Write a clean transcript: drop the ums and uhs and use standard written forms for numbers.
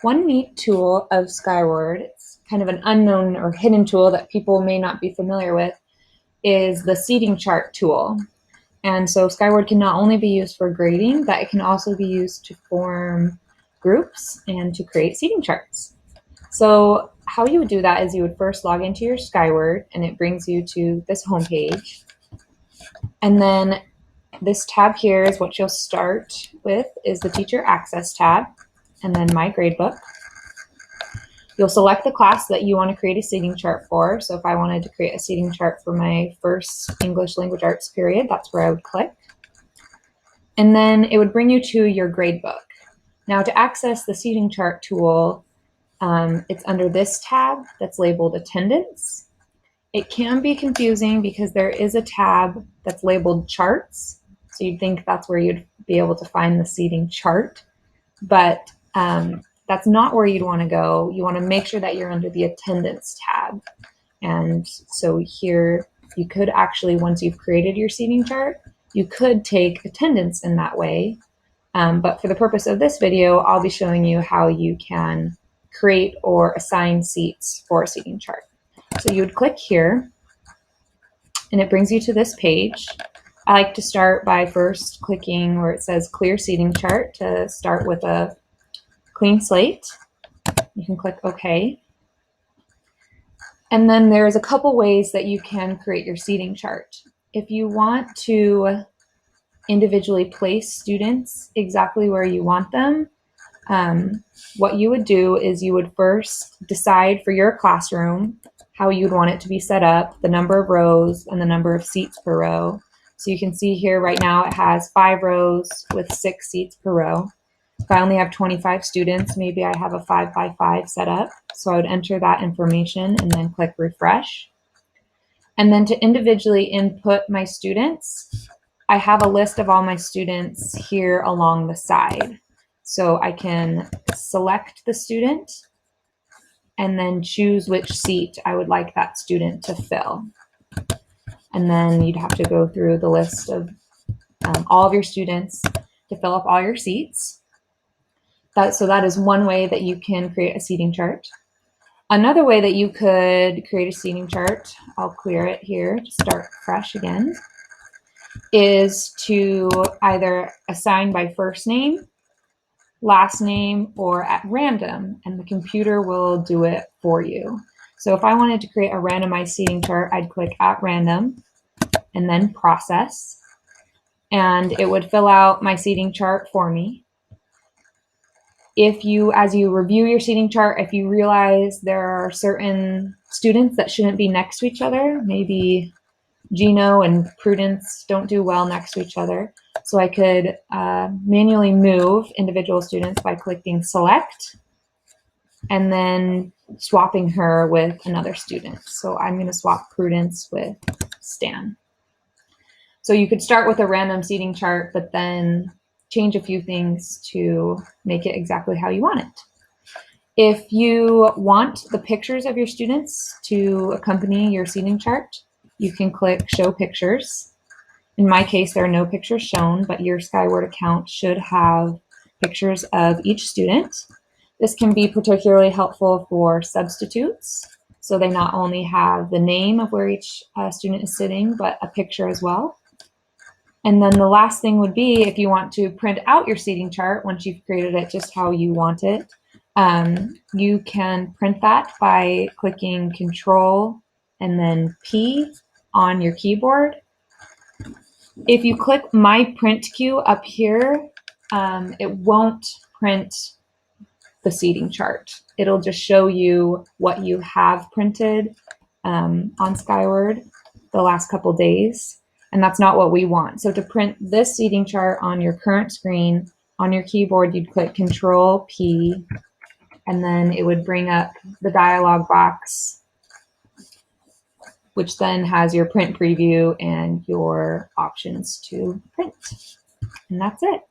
One neat tool of Skyward, it's kind of an unknown or hidden tool that people may not be familiar with, is the seating chart tool. And so Skyward can not only be used for grading, but it can also be used to form groups and to create seating charts. So how you would do that is you would first log into your Skyward, and it brings you to this homepage. And then this tab here is what you'll start with, is the Teacher Access tab, and then My Gradebook. You'll select the class that you want to create a seating chart for. So if I wanted to create a seating chart for my first English Language Arts period, that's where I would click. And then it would bring you to your gradebook. Now to access the seating chart tool, it's under this tab that's labeled Attendance. It can be confusing because there is a tab that's labeled Charts. So you'd think that's where you'd be able to find the seating chart. But that's not where you'd want to go. You want to make sure that you're under the Attendance tab. And so here you could actually, once you've created your seating chart, you could take attendance in that way. But for the purpose of this video, I'll be showing you how you can create or assign seats for a seating chart. So you would click here, and it brings you to this page. I like to start by first clicking where it says Clear Seating Chart to start with a clean slate. You can click OK. And then there's a couple ways that you can create your seating chart. If you want to individually place students exactly where you want them, what you would do is you would first decide for your classroom how you'd want it to be set up, the number of rows and the number of seats per row. So you can see here right now it has 5 rows with 6 seats per row. If I only have 25 students, maybe I have a 5x5 set up. So I would enter that information and then click refresh. And then to individually input my students, I have a list of all my students here along the side. So I can select the student and then choose which seat I would like that student to fill. And then you'd have to go through the list of all of your students to fill up all your seats. So that is one way that you can create a seating chart. Another way that you could create a seating chart, I'll clear it here to start fresh again, is to either assign by first name, last name, or at random, and the computer will do it for you. So if I wanted to create a randomized seating chart, I'd click at random and then process, and it would fill out my seating chart for me. If you, as you review your seating chart, if you realize there are certain students that shouldn't be next to each other, maybe Gino and Prudence don't do well next to each other, so I could manually move individual students by clicking select and then swapping her with another student. So I'm going to swap Prudence with Stan. So you could start with a random seating chart, but then change a few things to make it exactly how you want it. If you want the pictures of your students to accompany your seating chart, you can click Show Pictures. In my case, there are no pictures shown, but your Skyward account should have pictures of each student. This can be particularly helpful for substitutes, so they not only have the name of where each student is sitting, but a picture as well. And then the last thing would be, if you want to print out your seating chart once you've created it just how you want it, you can print that by clicking Control and then P on your keyboard. If you click My Print Queue up here, it won't print the seating chart. It'll just show you what you have printed on Skyward the last couple days. And that's not what we want. So to print this seating chart on your current screen, on your keyboard, you'd click Control P, and then it would bring up the dialog box, which then has your print preview and your options to print. And that's it.